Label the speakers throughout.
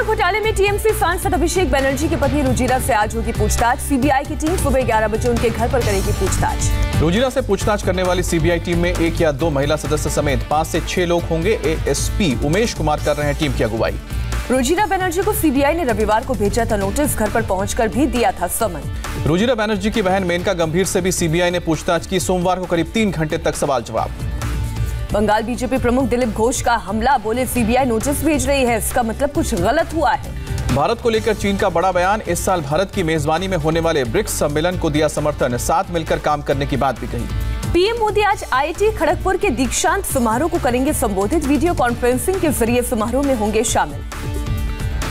Speaker 1: घोटाले में टीएमसी सांसद अभिषेक बनर्जी की पत्नी रुजिरा से आज होगी पूछताछ। सीबीआई की टीम सुबह 11 बजे उनके घर पर करेगी पूछताछ।
Speaker 2: रुजिरा से पूछताछ करने वाली सीबीआई टीम में 1 या 2 महिला सदस्य समेत 5 से 6 लोग होंगे। एएसपी उमेश कुमार कर रहे हैं टीम की अगुवाई।
Speaker 1: रुजिरा बनर्जी को सीबीआई ने रविवार को भेजा था नोटिस, घर पर पहुंचकर भी दिया था समन।
Speaker 2: रुजिरा बनर्जी की बहन मेनका गंभीर से भी सीबीआई ने पूछताछ की। सोमवार को करीब 3 घंटे तक सवाल जवाब।
Speaker 1: बंगाल बीजेपी प्रमुख दिलीप घोष का हमला, बोले सीबीआई नोटिस भेज रही है, इसका मतलब कुछ गलत हुआ है।
Speaker 2: भारत को लेकर चीन का बड़ा बयान, इस साल भारत की मेजबानी में होने वाले ब्रिक्स सम्मेलन को दिया समर्थन, साथ मिलकर काम करने की बात भी कही।
Speaker 1: पीएम मोदी आज आईआईटी खड़गपुर के दीक्षांत समारोह को करेंगे संबोधित। वीडियो कॉन्फ्रेंसिंग के जरिए समारोह में होंगे शामिल।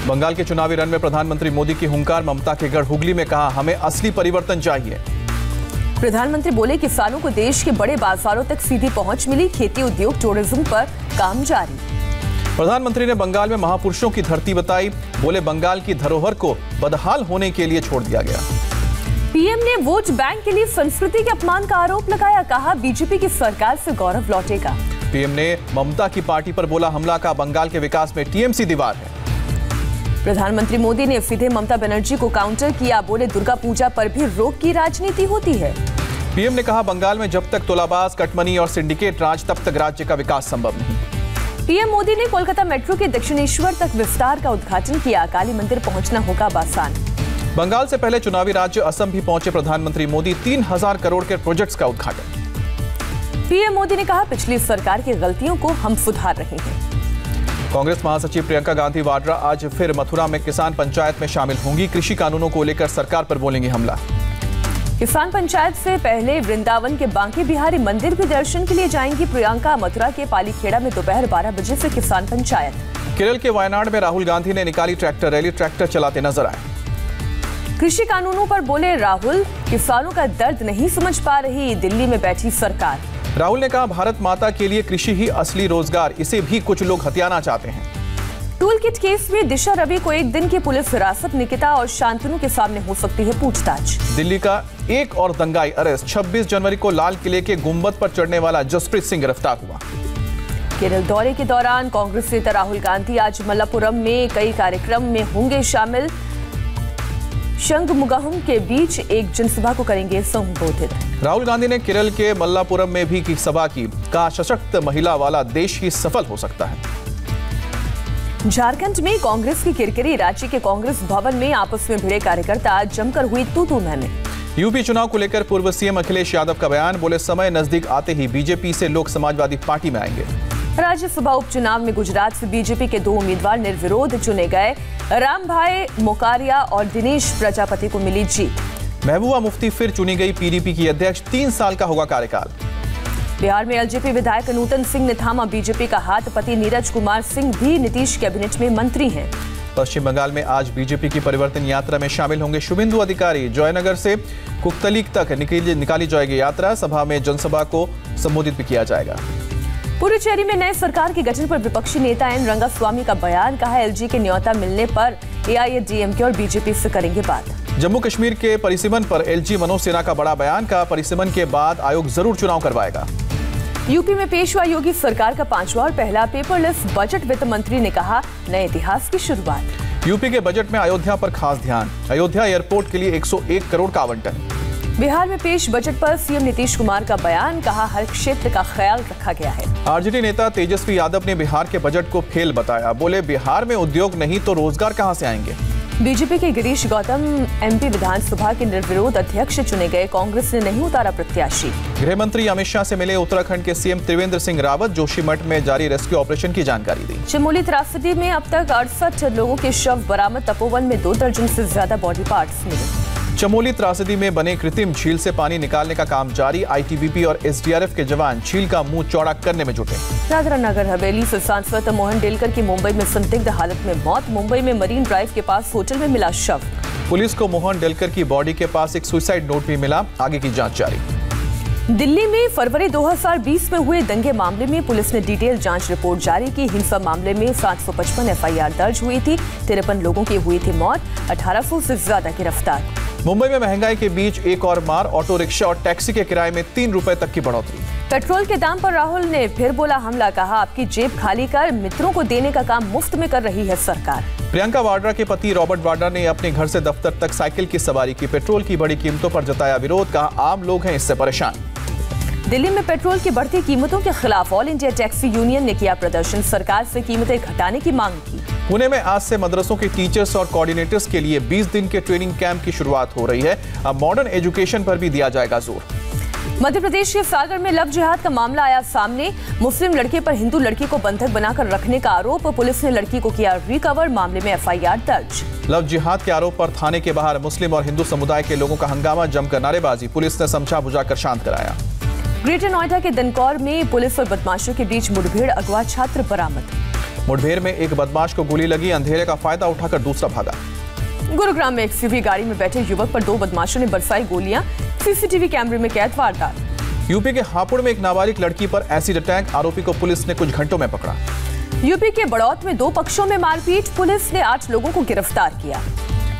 Speaker 2: बंगाल के चुनावी रण में प्रधानमंत्री मोदी की हुंकार, ममता के गढ़ हुगली में कहा हमें असली परिवर्तन चाहिए।
Speaker 1: प्रधानमंत्री बोले किसानों को देश के बड़े बाजारों तक सीधी पहुंच मिली, खेती उद्योग टूरिज्म पर काम जारी।
Speaker 2: प्रधानमंत्री ने बंगाल में महापुरुषों की धरती बताई, बोले बंगाल की धरोहर को बदहाल होने के लिए छोड़ दिया गया।
Speaker 1: पीएम ने वोट बैंक के लिए संस्कृति के अपमान का आरोप लगाया, कहा बीजेपी की सरकार से गौरव लौटेगा।
Speaker 2: पीएम ने ममता की पार्टी पर बोला हमला, का बंगाल के विकास में टीएमसी दीवार है।
Speaker 1: प्रधानमंत्री मोदी ने सीधे ममता बनर्जी को काउंटर किया, बोले दुर्गा पूजा पर भी रोक की राजनीति होती है।
Speaker 2: पीएम ने कहा बंगाल में जब तक तोलाबाज, कटमनी और सिंडिकेट राज, तब तक राज्य का विकास संभव नहीं।
Speaker 1: पीएम मोदी ने कोलकाता मेट्रो के दक्षिणेश्वर तक विस्तार का उद्घाटन किया, काली मंदिर पहुंचना होगा आसान।
Speaker 2: बंगाल से पहले चुनावी राज्य असम भी पहुंचे प्रधानमंत्री मोदी, 3000 करोड़ के प्रोजेक्ट्स का उद्घाटन।
Speaker 1: पीएम मोदी ने कहा पिछली सरकार की गलतियों को हम सुधार रहे हैं।
Speaker 2: कांग्रेस महासचिव प्रियंका गांधी वाड्रा आज फिर मथुरा में किसान पंचायत में शामिल होंगी। कृषि कानूनों को लेकर सरकार पर बोलेंगे हमला।
Speaker 1: किसान पंचायत से पहले वृंदावन के बांके बिहारी मंदिर भी दर्शन के लिए जाएंगी प्रियंका। मथुरा के पालीखेड़ा में दोपहर 12 बजे से किसान पंचायत।
Speaker 2: केरल के वायनाड में राहुल गांधी ने निकाली ट्रैक्टर रैली, ट्रैक्टर चलाते नजर आए।
Speaker 1: कृषि कानूनों पर बोले राहुल, किसानों का दर्द नहीं समझ पा रही दिल्ली में बैठी सरकार।
Speaker 2: राहुल ने कहा भारत माता के लिए कृषि ही असली रोजगार, इसे भी कुछ लोग हथियाना चाहते हैं।
Speaker 1: टूल किट केस में दिशा रवि को 1 दिन की पुलिस हिरासत, निकिता और शांतनु के सामने हो सकती है पूछताछ।
Speaker 2: दिल्ली का एक और दंगाई अरेस्ट, 26 जनवरी को लाल किले के गुंबद पर चढ़ने वाला जसप्रीत सिंह गिरफ्तार हुआ।
Speaker 1: केरल दौरे के दौरान कांग्रेस नेता राहुल गांधी आज मल्लापुरम में कई कार्यक्रम में होंगे शामिल। शंखमुगम के बीच एक जनसभा को करेंगे संबोधित।
Speaker 2: राहुल गांधी ने केरल के मल्लापुरम में भी की सभा की, कहा सशक्त महिला वाला देश ही सफल हो सकता है।
Speaker 1: झारखंड में कांग्रेस की किरकिरी, राज्य के कांग्रेस भवन में आपस में भिड़े कार्यकर्ता, जमकर हुई तू-तू मैं-मैं।
Speaker 2: यूपी चुनाव को लेकर पूर्व सीएम अखिलेश यादव का बयान, बोले समय नजदीक आते ही बीजेपी से लोग समाजवादी पार्टी में आएंगे।
Speaker 1: राज्यसभा उपचुनाव में गुजरात से बीजेपी के 2 उम्मीदवार निर्विरोध चुने गए। रामभाई मोकारिया और दिनेश प्रजापति को मिली जीत।
Speaker 2: महबूबा मुफ्ती फिर चुनी गई पीडीपी की अध्यक्ष, 3 साल का होगा कार्यकाल।
Speaker 1: बिहार में एलजेपी विधायक नूतन सिंह ने थामा बीजेपी का हाथ, पति नीरज कुमार सिंह भी नीतीश कैबिनेट में मंत्री हैं।
Speaker 2: पश्चिम बंगाल में आज बीजेपी की परिवर्तन यात्रा में शामिल होंगे शुभेंदु अधिकारी। जयनगर से कुक्तलिक तक निकाली जाएगी यात्रा, सभा में जनसभा को संबोधित भी किया जाएगा।
Speaker 1: पुडुचेरी में नए सरकार के गठन पर विपक्षी नेता एन रंगास्वामी का बयान, कहा एलजी के न्योता मिलने पर एआईएडीएमके और बीजेपी से करेंगे बात।
Speaker 2: जम्मू कश्मीर के परिसीमन पर एलजी मनोज सिन्हा का बड़ा बयान, का परिसीमन के बाद आयोग जरूर चुनाव करवाएगा।
Speaker 1: यूपी में पेशवा योगी सरकार का 5वां और पहला पेपरलेस बजट, वित्त मंत्री ने कहा नए इतिहास की शुरुआत।
Speaker 2: यूपी के बजट में अयोध्या पर खास ध्यान, अयोध्या एयरपोर्ट के लिए 101 करोड़ का आवंटन।
Speaker 1: बिहार में पेश बजट पर सीएम नीतीश कुमार का बयान, कहा हर क्षेत्र का ख्याल रखा गया है।
Speaker 2: आरजेडी नेता तेजस्वी यादव ने बिहार के बजट को फेल बताया, बोले बिहार में उद्योग नहीं तो रोजगार कहां से आएंगे।
Speaker 1: बीजेपी के गिरीश गौतम एमपी विधानसभा के निर्विरोध अध्यक्ष चुने गए, कांग्रेस ने नहीं उतारा प्रत्याशी।
Speaker 2: गृह मंत्री अमित शाह से मिले उत्तराखंड के सीएम त्रिवेंद्र सिंह रावत, जोशीमठ में जारी रेस्क्यू ऑपरेशन की जानकारी दी।
Speaker 1: चमोली त्रासदी में अब तक 68 लोगों के शव बरामद, तपोवन में 2 दर्जन से ज्यादा बॉडी पार्ट्स मिले।
Speaker 2: चमोली त्रासदी में बने कृत्रिम झील से पानी निकालने का काम जारी, आईटीबीपी और एसडीआरएफ के जवान झील का मुंह चौड़ा करने में जुटे।
Speaker 1: दादरा नगर हवेली से सांसद मोहन डेलकर की मुंबई में संदिग्ध हालत में मौत, मुंबई में मरीन ड्राइव के पास होटल में मिला शव।
Speaker 2: पुलिस को मोहन डेलकर की बॉडी के पास एक सुसाइड नोट भी मिला, आगे की जांच जारी।
Speaker 1: दिल्ली में फरवरी 2020 में हुए दंगे मामले में पुलिस ने डिटेल जांच रिपोर्ट जारी की। हिंसा मामले में 755 एफआईआर दर्ज हुई थी, 53 लोगों की हुई थी मौत, 1800 से ज्यादा गिरफ्तार।
Speaker 2: मुंबई में महंगाई के बीच एक और मार, ऑटो रिक्शा और टैक्सी के किराए में 3 रुपए तक की बढ़ोतरी।
Speaker 1: पेट्रोल के दाम पर राहुल ने फिर बोला हमला, कहा आपकी जेब खाली कर मित्रों को देने का काम मुफ्त में कर रही है सरकार।
Speaker 2: प्रियंका वाड्रा के पति रॉबर्ट वाड्रा ने अपने घर से दफ्तर तक साइकिल की सवारी की। पेट्रोल की बढ़ी कीमतों पर जताया विरोध, कहा आम लोग हैं इससे परेशान।
Speaker 1: दिल्ली में पेट्रोल की बढ़ती कीमतों के खिलाफ ऑल इंडिया टैक्सी यूनियन ने किया प्रदर्शन, सरकार से कीमतें घटाने की मांग की।
Speaker 2: पुणे में आज से मदरसों के टीचर्स और कोऑर्डिनेटर्स के लिए 20 दिन के ट्रेनिंग कैंप की शुरुआत हो रही है। अब मॉडर्न एजुकेशन पर भी दिया जाएगा जोर।
Speaker 1: मध्य प्रदेश के सागर में लव जिहाद का मामला आया सामने, मुस्लिम लड़के पर हिंदू लड़की को बंधक बनाकर रखने का आरोप, पुलिस ने लड़की को किया रिकवर, मामले में एफआईआर दर्ज।
Speaker 2: लव जिहाद के आरोप पर थाने के बाहर मुस्लिम और हिंदू समुदाय के लोगों का हंगामा, जमकर नारेबाजी, पुलिस ने समझा बुझाकर शांत कराया।
Speaker 1: ग्रेटर नोएडा के दनकौर में पुलिस और बदमाशों के बीच मुठभेड़, अगवा छात्र बरामद।
Speaker 2: मुठभेड़ में एक बदमाश को गोली लगी, अंधेरे का फायदा उठाकर दूसरा भागा।
Speaker 1: गुरुग्राम में एक सीवी गाड़ी में बैठे युवक पर 2 बदमाशों ने बरसाई गोलियां, सीसीटीवी कैमरे में कैद वारदात।
Speaker 2: यूपी के हापुड़ में एक नाबालिग लड़की पर एसिड अटैक, आरोपी को पुलिस ने कुछ घंटों में पकड़ा।
Speaker 1: यूपी के बड़ौत में 2 पक्षों में मारपीट, पुलिस ने 8 लोगों को गिरफ्तार किया।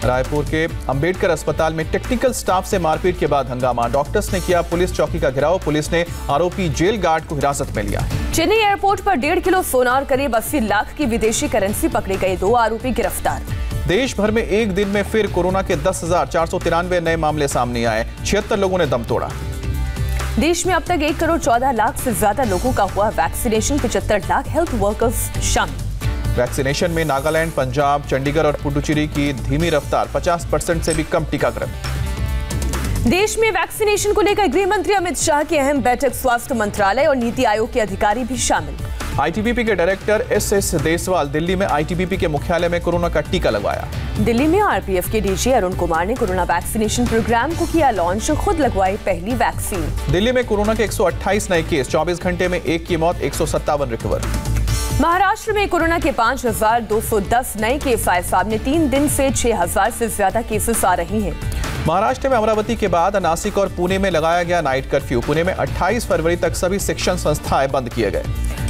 Speaker 2: रायपुर के अंबेडकर अस्पताल में टेक्निकल स्टाफ से मारपीट के बाद हंगामा, डॉक्टर्स ने किया पुलिस चौकी का घेराव, पुलिस ने आरोपी जेल गार्ड को हिरासत में लिया।
Speaker 1: चेन्नई एयरपोर्ट पर 1.5 किलो सोना और करीब 80 लाख की विदेशी करेंसी पकड़े गए, 2 आरोपी गिरफ्तार।
Speaker 2: देश भर में एक दिन में फिर कोरोना के 10,493 नए मामले सामने आए, 76 लोगों ने दम तोड़ा।
Speaker 1: देश में अब तक 1 करोड़ 14 लाख से ज्यादा लोगों का हुआ वैक्सीनेशन, 75 लाख हेल्थ वर्कर्स शामिल।
Speaker 2: वैक्सीनेशन में नागालैंड, पंजाब, चंडीगढ़ और पुडुचेरी की धीमी रफ्तार, 50% से भी कम टीकाकरण।
Speaker 1: देश में वैक्सीनेशन को लेकर गृह मंत्री अमित शाह की अहम बैठक, स्वास्थ्य मंत्रालय और नीति आयोग के अधिकारी भी शामिल।
Speaker 2: आईटीबीपी के डायरेक्टर एस देसवाल दिल्ली में आईटीबीपी के मुख्यालय में कोरोना का टीका लगवाया।
Speaker 1: दिल्ली में आरपीएफ के डीजी अरुण कुमार ने कोरोना वैक्सीनेशन प्रोग्राम को किया लॉन्च, खुद लगवाई पहली वैक्सीन।
Speaker 2: दिल्ली में कोरोना के 128 नए केस, 24 घंटे में 1 की मौत, 157 रिकवर।
Speaker 1: महाराष्ट्र में कोरोना के 5,210 नए केस आए सामने, 3 दिन से 6,000 से ज्यादा केसेस आ रही हैं।
Speaker 2: महाराष्ट्र में अमरावती के बाद नासिक और पुणे में लगाया गया नाइट कर्फ्यू, पुणे में 28 फरवरी तक सभी शिक्षण संस्थाएं बंद किए गए।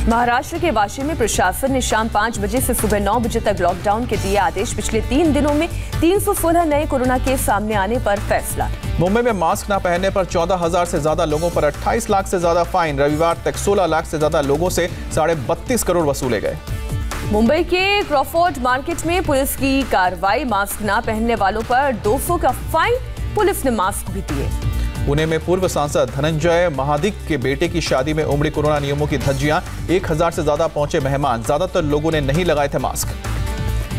Speaker 1: महाराष्ट्र के वाशी में प्रशासन ने शाम 5 बजे से सुबह 9 बजे तक लॉकडाउन के दिए आदेश, पिछले 3 दिनों में 316 नए कोरोना केस सामने आने पर फैसला।
Speaker 2: मुंबई में मास्क न पहनने पर 14,000 से ज्यादा लोगों पर 28 लाख से ज्यादा फाइन, रविवार तक 16 लाख से ज्यादा लोगों से 32.5 करोड़ वसूले गए।
Speaker 1: मुंबई के क्रॉफोर्ड मार्केट में पुलिस की कार्रवाई, मास्क न पहनने वालों पर 200 का फाइन, पुलिस ने मास्क भी दिए।
Speaker 2: पुणे में पूर्व सांसद धनंजय महादिक के बेटे की शादी में उमड़ी कोरोना नियमों की धज्जियां, 1000 से ज्यादा पहुंचे मेहमान, ज्यादातर लोगों ने नहीं लगाए थे मास्क।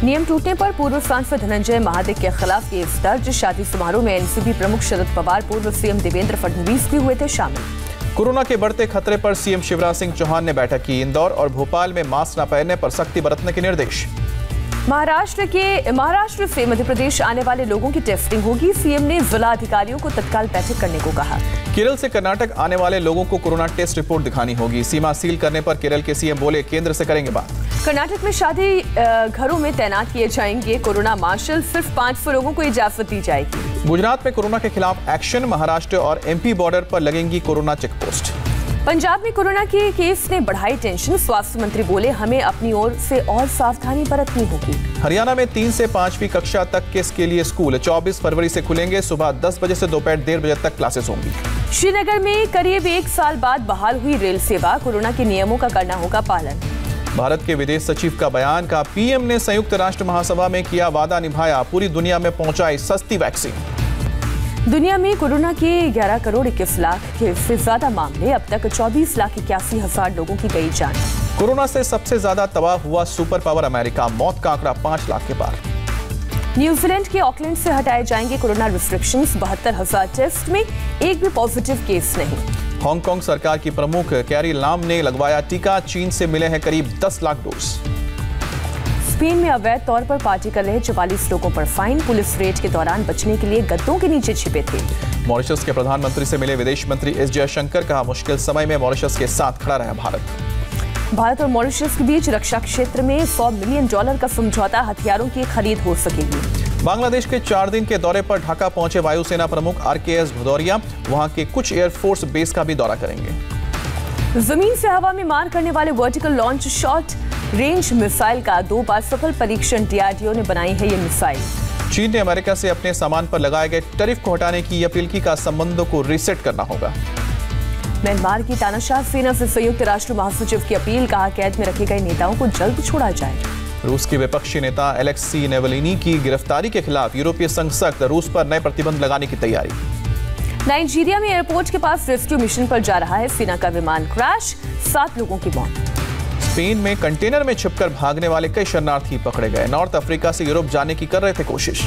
Speaker 1: नियम टूटने पर पूर्व सांसद धनंजय महादिक के खिलाफ केस दर्ज, शादी समारोह में एनसीपी प्रमुख शरद पवार, पूर्व सीएम देवेंद्र फडणवीस भी हुए थे शामिल।
Speaker 2: कोरोना के बढ़ते खतरे पर सीएम शिवराज सिंह चौहान ने बैठक की, इंदौर और भोपाल में मास्क न पहनने पर सख्ती बरतने के निर्देश। महाराष्ट्र से मध्य प्रदेश आने वाले लोगों की टेस्टिंग होगी, सीएम ने जिला अधिकारियों को तत्काल बैठक करने को कहा। केरल से कर्नाटक आने वाले लोगों को कोरोना टेस्ट रिपोर्ट दिखानी होगी, सीमा सील करने पर केरल के सीएम बोले केंद्र से करेंगे बात।
Speaker 1: कर्नाटक में शादी घरों में तैनात किए जाएंगे कोरोना मार्शल, सिर्फ 500 लोगों को इजाजत दी जाएगी।
Speaker 2: गुजरात में कोरोना के खिलाफ एक्शन, महाराष्ट्र और एमपी बॉर्डर पर लगेंगी कोरोना चेकपोस्ट।
Speaker 1: पंजाब में कोरोना के केस ने बढ़ाई टेंशन, स्वास्थ्य मंत्री बोले हमें अपनी ओर से और सावधानी बरतनी होगी।
Speaker 2: हरियाणा में 3 से 5वीं कक्षा तक के लिए स्कूल 24 फरवरी से खुलेंगे, सुबह 10 बजे से दोपहर 1:30 बजे तक क्लासेस होंगी।
Speaker 1: श्रीनगर में करीब 1 साल बाद बहाल हुई रेल सेवा, कोरोना के नियमों का करना होगा पालन।
Speaker 2: भारत के विदेश सचिव का बयान, का पीएम ने संयुक्त राष्ट्र महासभा में किया वादा निभाया, पूरी दुनिया में पहुंचाई सस्ती वैक्सीन।
Speaker 1: दुनिया में कोरोना के 11 करोड़ 21 लाख से ज्यादा मामले, अब तक 24 लाख 81 हजार लोगों की गई जान।
Speaker 2: कोरोना से सबसे ज्यादा तबाह हुआ सुपर पावर अमेरिका, मौत का आंकड़ा 5 लाख के पार।
Speaker 1: न्यूजीलैंड के ऑकलैंड से हटाए जाएंगे कोरोना रिस्ट्रिक्शंस, 72,000 टेस्ट में एक भी पॉजिटिव केस नहीं।
Speaker 2: हांगकांग सरकार की प्रमुख कैरी लाम ने लगवाया टीका, चीन से मिले हैं करीब 10 लाख डोज।
Speaker 1: स्पेन में अवैध तौर पर पार्टी कर रहे 44 लोगों पर फाइन, पुलिस रेड के दौरान बचने के लिए गद्दों के नीचे छिपे थे।
Speaker 2: मॉरिशस के प्रधानमंत्री से मिले विदेश मंत्री एस जयशंकर, कहा मुश्किल समय में मॉरिशस के साथ खड़ा रहा भारत और मॉरिशस के बीच रक्षा क्षेत्र में $100 मिलियन का समझौता, हथियारों की खरीद हो सकेगी। बांग्लादेश के 4 दिन के दौरे पर ढाका पहुंचे वायुसेना प्रमुख RKS भदौरिया, वहां के कुछ एयरफोर्स बेस का भी दौरा करेंगे। जमीन से हवा में मार करने वाले vertical launch short range missile का 2 बार सफल परीक्षण, DRDO ने बनाई है ये मिसाइल। चीन ने अमेरिका से अपने सामान पर लगाए गए टैरिफ को हटाने की अपील की, कहा संबंधों को रीसेट करना होगा।
Speaker 1: म्यांमार की तानाशाह सेना से संयुक्त राष्ट्र महासचिव की अपील, कहा कैद में रखे गए नेताओं को जल्द छोड़ा जाए।
Speaker 2: रूस की विपक्षी नेता एलेक्सी नेवलिनी की गिरफ्तारी के खिलाफ यूरोपीय संघ सख्त, रूस पर नए प्रतिबंध लगाने की तैयारी।
Speaker 1: नाइजीरिया में एयरपोर्ट के पास रेस्क्यू मिशन पर जा रहा है सेना का विमान, क्रैश, 7 लोगों की मौत।
Speaker 2: स्पेन में कंटेनर में छिपकर भागने वाले कई शरणार्थी पकड़े गए, नॉर्थ अफ्रीका से यूरोप जाने की कर रहे थे कोशिश।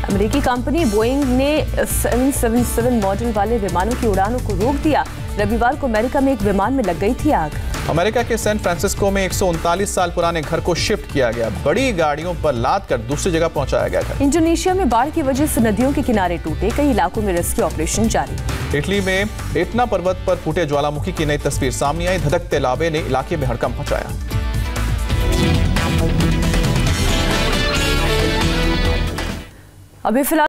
Speaker 1: अमेरिकी कंपनी बोइंग ने 777 मॉडल वाले विमानों की उड़ानों को रोक दिया। रविवार को अमेरिका में एक विमान में लग गई थी आग।
Speaker 2: अमेरिका के सैन फ्रांसिस्को में 139 साल पुराने घर को शिफ्ट किया गया, बड़ी गाड़ियों पर लाद कर दूसरी जगह पहुंचाया गया घर।
Speaker 1: इंडोनेशिया में बाढ़ की वजह से नदियों के किनारे टूटे, कई इलाकों में रेस्क्यू ऑपरेशन जारी।
Speaker 2: इटली में एटना पर्वत पर फूटे ज्वालामुखी की नई तस्वीर सामने आई, धधकते लावे ने इलाके में हड़कंप मचाया।
Speaker 1: अभी फिलहाल